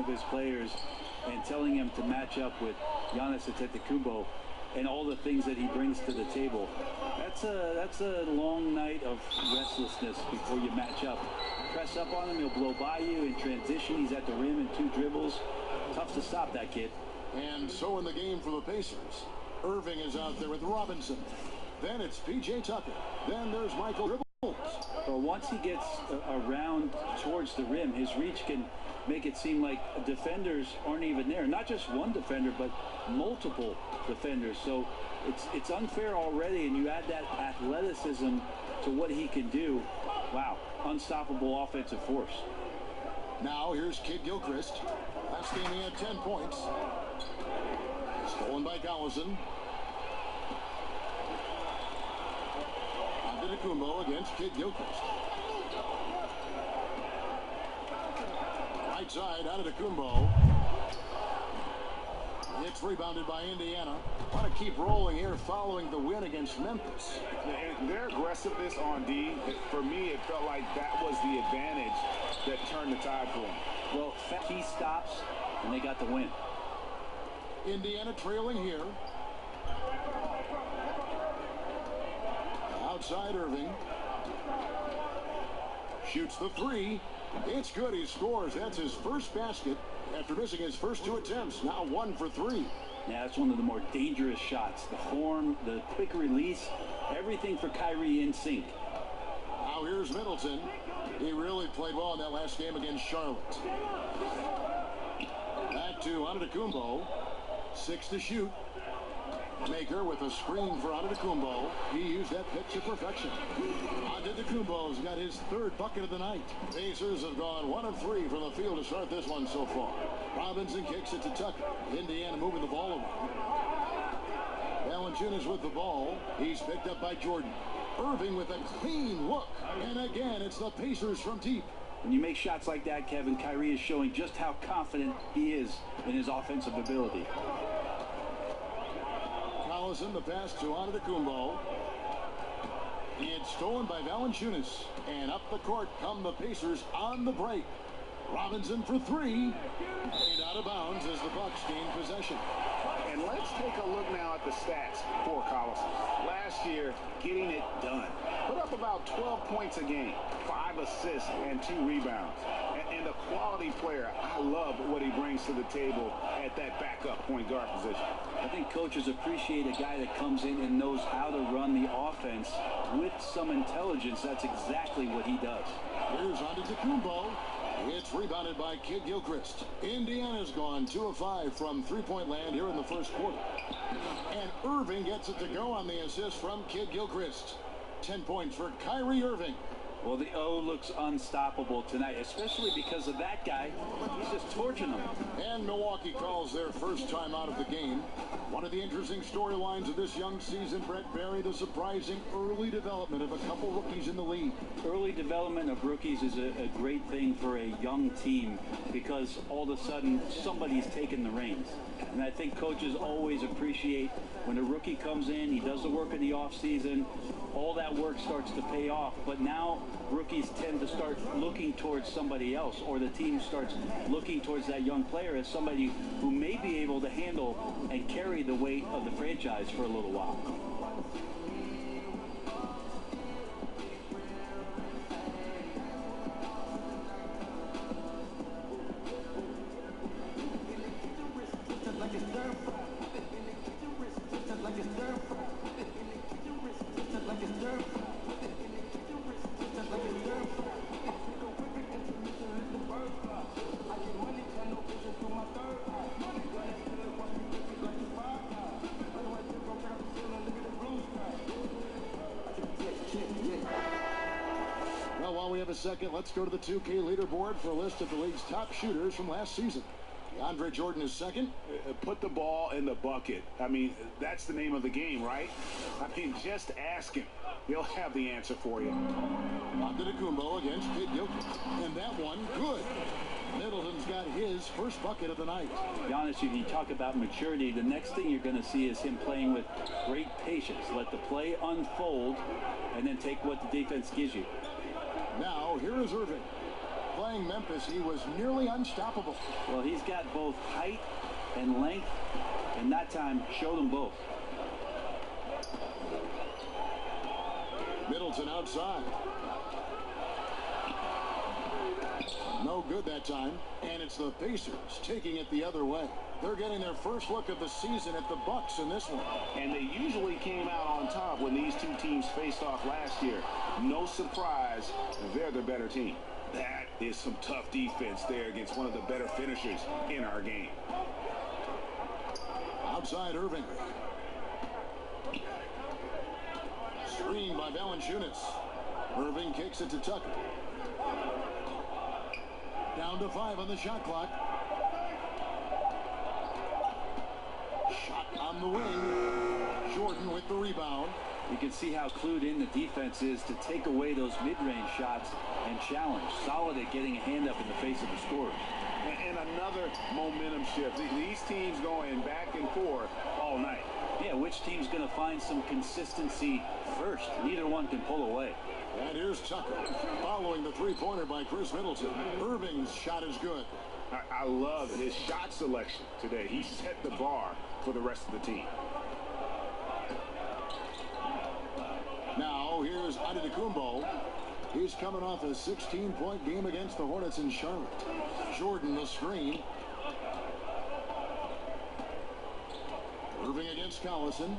of his players and telling him to match up with Giannis Antetokounmpo and all the things that he brings to the table. That's a long night of restlessness before you match up. Press up on him, he'll blow by you in transition. He's at the rim in 2 dribbles. Tough to stop that kid. And so in the game for the Pacers, Irving is out there with Robinson. Then it's P.J. Tucker. Then there's Michael Dribbles. But once he gets around towards the rim, his reach can make it seem like defenders aren't even there. Not just one defender, but multiple defenders. So it's unfair already, and you add that athleticism to what he can do. Wow, unstoppable offensive force. Now here's Kid Gilchrist. Last game he had 10 points. Stolen by Collison. Antetokounmpo against Kid Gilchrist. Right side, Antetokounmpo. It's rebounded by Indiana. Want to keep rolling here following the win against Memphis. And their aggressiveness on D, for me, it felt like that was the advantage that turned the tide for them. Well, key stops, and they got the win. Indiana trailing here. Outside Irving. Shoots the 3. It's good. He scores. That's his first basket after missing his first 2 attempts. Now 1 for 3. Yeah, that's one of the more dangerous shots. The form, the quick release, everything for Kyrie in sync. Now here's Middleton. He really played well in that last game against Charlotte. Back to Antetokounmpo. 6 to shoot. Maker with a screen for Antetokounmpo. He used that pick to perfection. Antetokounmpo's got his 3rd bucket of the night. Pacers have gone 1 of 3 from the field to start this one so far. Robinson kicks it to Tucker. Indiana moving the ball around. Valanciunas with the ball. He's picked up by Jordan. Irving with a clean look. And again, it's the Pacers from deep. When you make shots like that, Kevin, Kyrie is showing just how confident he is in his offensive ability. Collison, the pass to Antetokounmpo. It's stolen by Valanciunas. And up the court come the Pacers on the break. Robinson for 3. And out of bounds as the Bucks gain possession. And let's take a look now at the stats for Collison. Last year, getting it done. Put up about 12 points a game, 5 assists, and 2 rebounds. And a quality player. I love what he brings to the table at that backup point guard position. I think coaches appreciate a guy that comes in and knows how to run the offense with some intelligence. That's exactly what he does. Here's Antetokounmpo. It's rebounded by Kid Gilchrist. Indiana's gone 2 of 5 from 3-point land here in the first quarter. And Irving gets it to go on the assist from Kid Gilchrist. 10 points for Kyrie Irving. Well, the O looks unstoppable tonight, especially because of that guy. He's just torching them. And Milwaukee calls their first time out of the game. One of the interesting storylines of this young season, Brett Barry, the surprising early development of a couple rookies in the league. Early development of rookies is a great thing for a young team because all of a sudden somebody's taking the reins. And I think coaches always appreciate when a rookie comes in, he does the work in the offseason, all that work starts to pay off. But now rookies tend to start looking towards somebody else, or the team starts looking towards that young player as somebody who may be able to handle and carry the weight of the franchise for a little while. Second, let's go to the 2K leaderboard for a list of the league's top shooters from last season. DeAndre Jordan is second. Put the ball in the bucket. I mean, that's the name of the game, right? I mean, just ask him. He'll have the answer for you. Antetokounmpo against Kid Gilchrist. And that one, good. Middleton's got his first bucket of the night. To be honest with you, you talk about maturity. The next thing you're going to see is him playing with great patience. Let the play unfold and then take what the defense gives you. Now, here is Irving. Playing Memphis, he was nearly unstoppable. Well, he's got both height and length, and that time showed them both. Middleton outside. No good that time, and it's the Pacers taking it the other way. They're getting their first look of the season at the Bucks in this one. And they usually came out on top when these two teams faced off last year. No surprise, they're the better team. That is some tough defense there against one of the better finishers in our game. Outside Irving. Screen by Valanciunas. Irving kicks it to Tucker. Down to 5 on the shot clock. Shot on the wing. Jordan with the rebound. You can see how clued in the defense is to take away those mid-range shots and challenge. Solid at getting a hand up in the face of the scorer. And another momentum shift. These teams going back and forth all night. Yeah, which team's going to find some consistency first? Neither one can pull away. And here's Tucker following the three-pointer by Chris Middleton. Irving's shot is good. I love his shot selection today. He set the bar for the rest of the team. Now here's Antetokounmpo. He's coming off a 16-point game against the Hornets in Charlotte. Jordan the screen. Irving against Collison.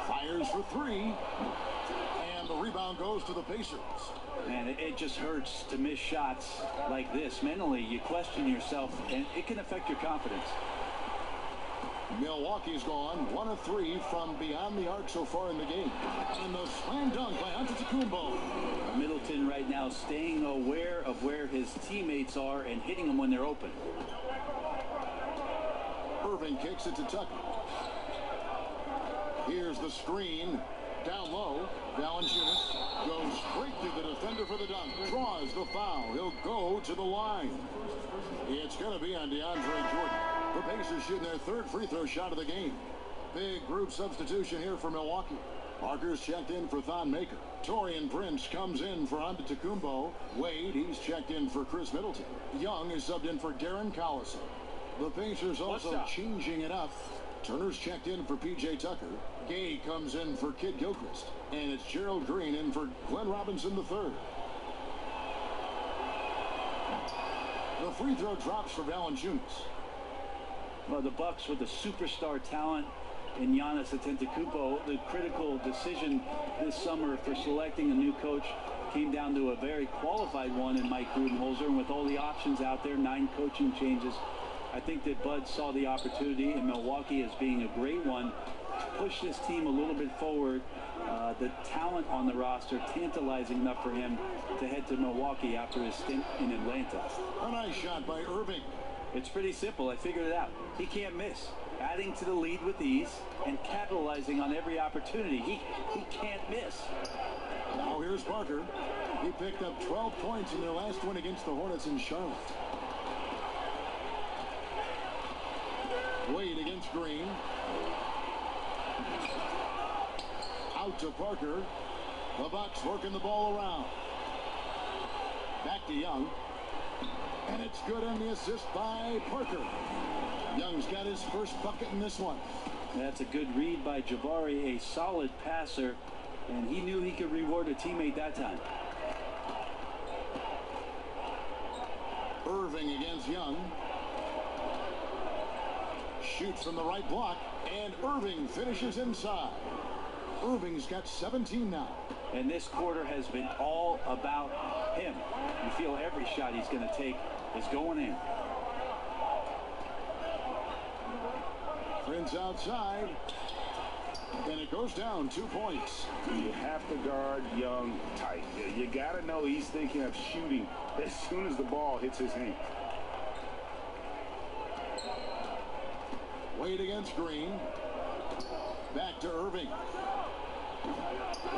Fires for 3. And the rebound goes to the Pacers. Man, it just hurts to miss shots like this. Mentally, you question yourself, and it can affect your confidence. Milwaukee's gone 1 of 3 from beyond the arc so far in the game. And the slam dunk by Antetokounmpo. Middleton right now staying aware of where his teammates are and hitting them when they're open. Irving kicks it to Tucker. Here's the screen. Down low. Valanciunas goes straight to the defender for the dunk. Draws the foul. He'll go to the line. It's going to be on DeAndre Jordan. The Pacers shooting their third free throw shot of the game. Big group substitution here for Milwaukee. Parker's checked in for Thon Maker. Taurean Prince comes in for Antetokounmpo. Wade, he's checked in for Chris Middleton. Young is subbed in for Darren Collison. The Pacers also changing it up. Turner's checked in for P.J. Tucker. Gay comes in for Kid Gilchrist. And it's Gerald Green in for Glenn Robinson III. The free throw drops for Valanciunas. Well, the Bucks with the superstar talent in Giannis Antetokounmpo, the critical decision this summer for selecting a new coach came down to a very qualified one in Mike Budenholzer. And with all the options out there, 9 coaching changes, I think that Bud saw the opportunity in Milwaukee as being a great one to push this team a little bit forward. The talent on the roster tantalizing enough for him to head to Milwaukee after his stint in Atlanta. A nice shot by Irving. It's pretty simple. I figured it out. He can't miss. Adding to the lead with ease and capitalizing on every opportunity. He can't miss. Now here's Parker. He picked up 12 points in their last win against the Hornets in Charlotte. Wade against Green. Out to Parker. The Bucks working the ball around. Back to Young. And it's good on the assist by Parker. Young's got his first bucket in this one. That's a good read by Jabari, a solid passer, and he knew he could reward a teammate that time. Irving against Young. Shoots from the right block, and Irving finishes inside. Irving's got 17 now. And this quarter has been all about him. You feel every shot he's going to take is going in. Prince outside. And it goes down 2 points. You have to guard Young tight. You got to know he's thinking of shooting as soon as the ball hits his hand. Wade against Green. Back to Irving.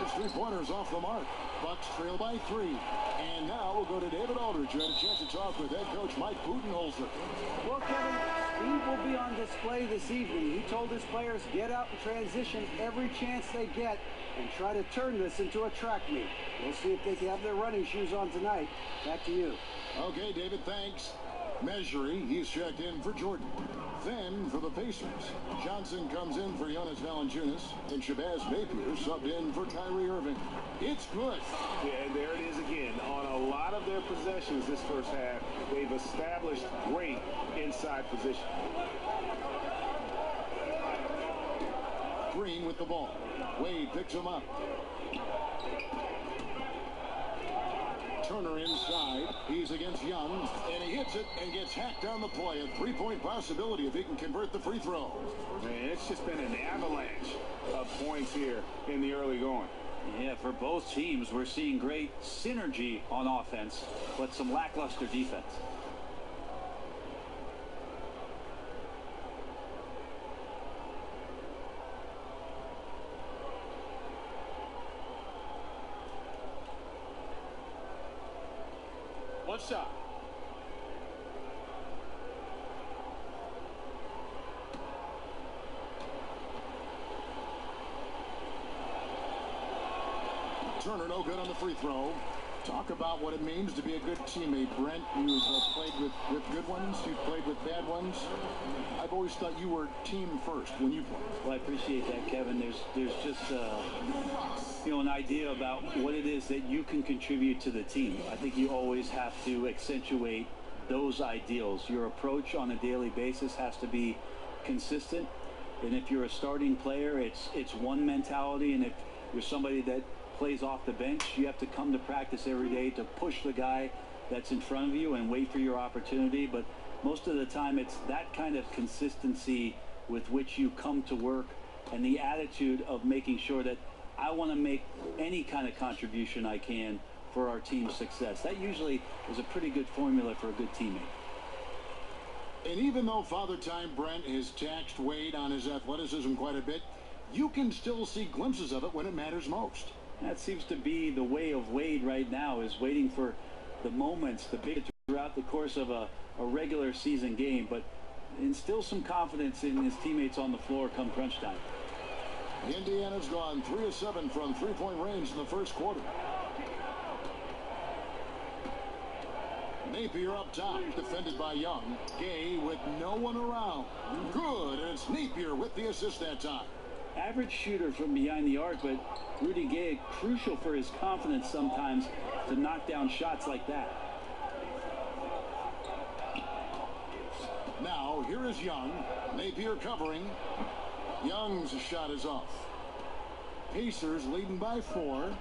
His three-pointer's off the mark. Bucks trail by 3. And now we'll go to David Aldridge, who had a chance to talk with head coach Mike Budenholzer. Well, Kevin, Speed will be on display this evening. He told his players, get out and transition every chance they get and try to turn this into a track meet. We'll see if they can have their running shoes on tonight. Back to you. Okay, David, thanks. Measuring, he's checked in for Jordan. Then for the Pacers, Johnson comes in for Jonas Valanciunas, and Shabazz Napier subbed in for Kyrie Irving. It's good. Yeah, and there it is again. On a lot of their possessions this first half, they've established great inside position. Green with the ball. Wade picks him up. Turner inside. He's against Young, and he hits it and gets hacked down the play. A three-point possibility if he can convert the free throw. Man, it's just been an avalanche of points here in the early going. Yeah, for both teams, we're seeing great synergy on offense, but some lackluster defense. One shot. Turner no good on the free throw. Talk about what it means to be a good teammate, Brent. You've played with good ones. You've played with bad ones. I've always thought you were team first when you play. Well, I appreciate that, Kevin. There's just an idea about what it is that you can contribute to the team. I think you always have to accentuate those ideals. Your approach on a daily basis has to be consistent. And if you're a starting player, it's one mentality. And if you're somebody that plays off the bench, you have to come to practice every day to push the guy that's in front of you and wait for your opportunity. But most of the time, it's that kind of consistency with which you come to work and the attitude of making sure that I want to make any kind of contribution I can for our team's success. That usually is a pretty good formula for a good teammate. And even though Father Time Brent has taxed Wade on his athleticism quite a bit, you can still see glimpses of it when it matters most. That seems to be the way of Wade right now, is waiting for the moments, the big throughout the course of a regular season game, but instill some confidence in his teammates on the floor come crunch time. Indiana's gone 3 of 7 from three-point range in the first quarter. Napier up top, defended by Young. Gay with no one around. Good, and it's Napier with the assist that time. Average shooter from behind the arc, but Rudy Gay, crucial for his confidence sometimes to knock down shots like that. Now, here is Young. Napier covering. Young's shot is off. Pacers leading by 4.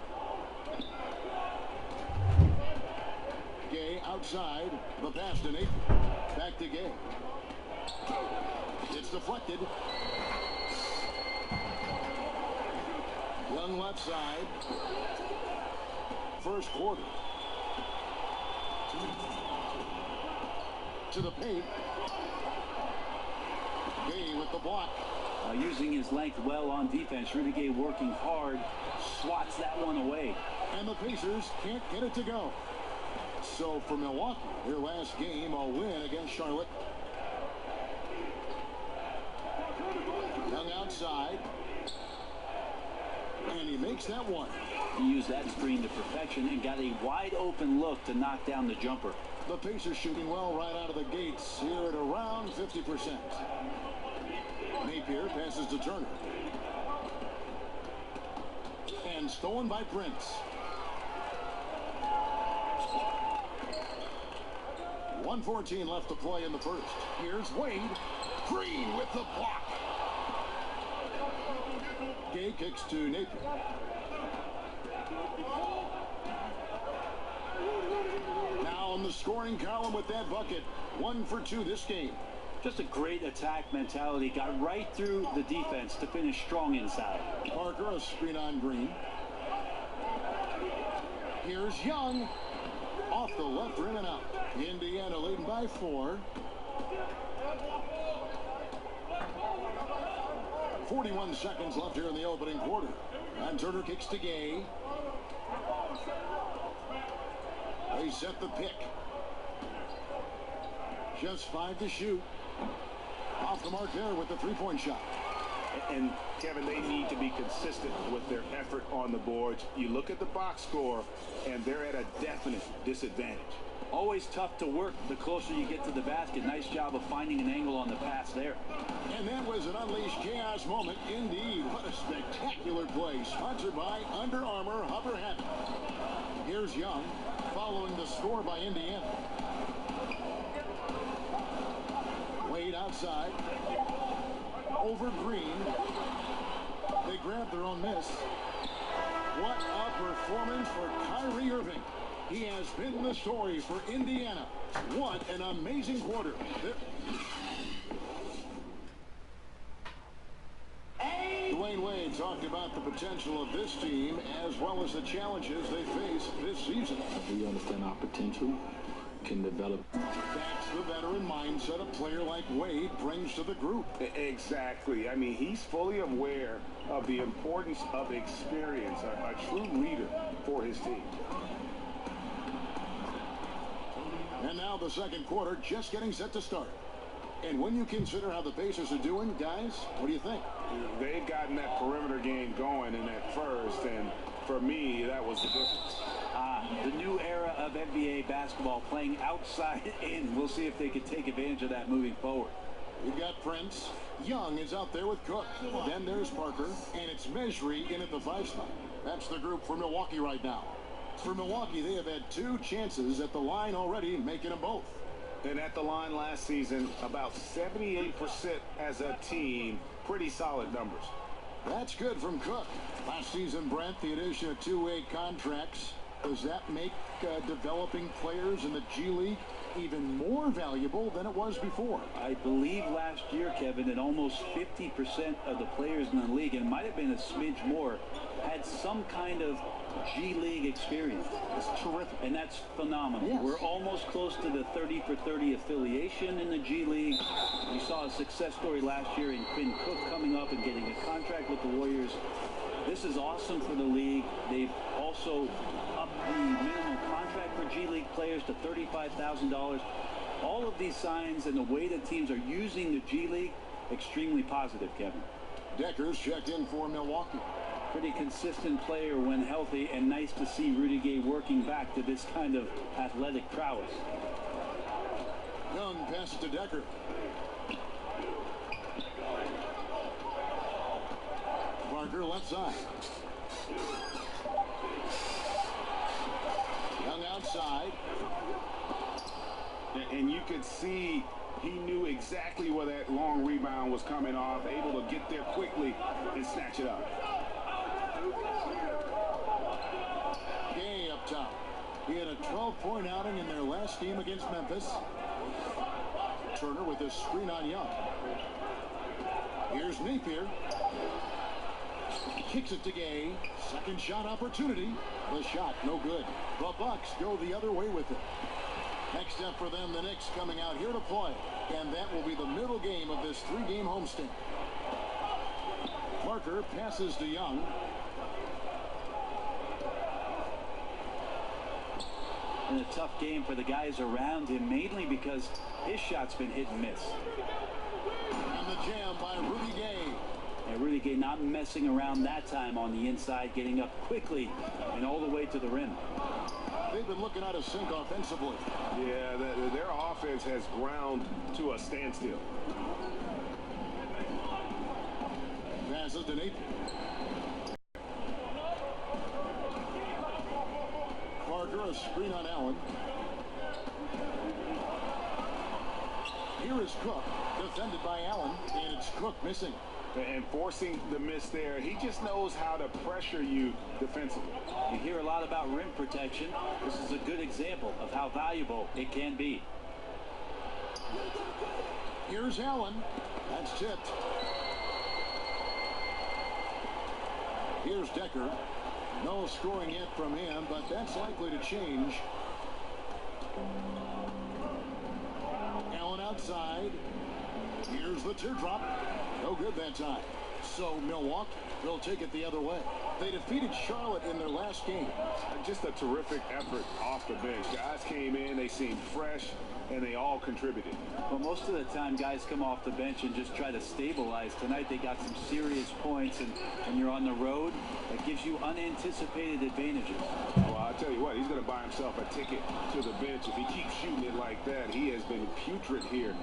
Gay outside. The pass to Napier. Back to Gay. It's deflected. Young left side. First quarter. To the paint. Gay with the block. Using his length well on defense. Rudy Gay working hard. Swats that one away. And the Pacers can't get it to go. So for Milwaukee, their last game, a win against Charlotte. Young outside. And he makes that one. He used that screen to perfection and got a wide open look to knock down the jumper. The Pacers shooting well right out of the gates here at around 50%. Napier passes to Turner. And stolen by Prince. 1:14 left to play in the first. Here's Wade. Green with the block. Gay kicks to Napier. Now on the scoring column with that bucket. 1 for 2 this game. Just a great attack mentality. Got right through the defense to finish strong inside. Parker, a screen on Green. Here's Young. Off the left rim and out. Indiana leading by 4. 41 seconds left here in the opening quarter. And Turner kicks to Gay. They set the pick. Just 5 to shoot. Off the mark there with the three-point shot. And, Kevin, they need to be consistent with their effort on the boards. You look at the box score, and they're at a definite disadvantage. Always tough to work the closer you get to the basket. Nice job of finding an angle on the pass there. And that was an unleashed chaos moment. Indeed, what a spectacular play. Sponsored by Under Armour Hover Hat. Here's Young following the score by Indiana. Wade outside. Over Green. They grab their own miss. What a performance for Kyrie Irving. He has been the story for Indiana. What an amazing quarter. Dwayne Wade talked about the potential of this team as well as the challenges they face this season. We understand our potential can develop. That's the veteran mindset a player like Wade brings to the group. Exactly. I mean, he's fully aware of the importance of experience, a true leader for his team. And now the second quarter just getting set to start. And when you consider how the Pacers are doing, guys, what do you think? They've gotten that perimeter game going in that first, and for me, that was the difference. The new era of NBA basketball, playing outside in. We'll see if they can take advantage of that moving forward. You've got Prince. Young is out there with Cook. Then there's Parker, and it's Mejri in at the 5 spot. That's the group for Milwaukee right now. For Milwaukee, they have had 2 chances at the line already, making them both. And at the line last season, about 78% as a team. Pretty solid numbers. That's good from Cook. Last season, Brent, the addition of 2-way contracts. Does that make developing players in the G League even more valuable than it was before? I believe last year, Kevin, that almost 50% of the players in the league, and it might have been a smidge more, had some kind of G League experience. That's terrific. And that's phenomenal. Yes. We're almost close to the 30 for 30 affiliation in the G League. We saw a success story last year in Quinn Cook coming up and getting a contract with the Warriors. This is awesome for the league. They've also upped the minimum contract for G League players to $35,000. All of these signs and the way that teams are using the G League, extremely positive, Kevin. Decker's checked in for Milwaukee. Pretty consistent player when healthy, and nice to see Rudy Gay working back to this kind of athletic prowess. Young passes to Decker. Parker left side. Young outside. And you could see he knew exactly where that long rebound was coming off, able to get there quickly and snatch it up. Gay up top. He had a 12-point outing in their last game against Memphis. Turner with a screen on Young. Here's Napier. Kicks it to Gay. Second shot opportunity. The shot no good. The Bucks go the other way with it. Next up for them, the Knicks coming out here to play. And that will be the middle game of this 3-game homestand. Parker passes to Young. And a tough game for the guys around him, mainly because his shot's been hit and miss. And the jam by Rudy Gay. And Rudy Gay not messing around that time on the inside, getting up quickly and all the way to the rim. They've been looking out of sync offensively. Yeah, their offense has ground to a standstill. Passes to Napier. Parker, a screen on Allen. Here is Cook, defended by Allen, and it's Cook missing. And forcing the miss there, he just knows how to pressure you defensively. You hear a lot about rim protection. This is a good example of how valuable it can be. Here's Allen. That's tipped. Here's Decker. No scoring yet from him, but that's likely to change. Allen outside. Here's the teardrop. No good that time. So Milwaukee will take it the other way. They defeated Charlotte in their last game. Just a terrific effort off the bench. Guys came in, they seemed fresh, and they all contributed. Well, most of the time, guys come off the bench and just try to stabilize. Tonight, they got some serious points, and when you're on the road, it gives you unanticipated advantages. Well, I'll tell you what, he's going to buy himself a ticket to the bench. If he keeps shooting it like that, he has been putrid here.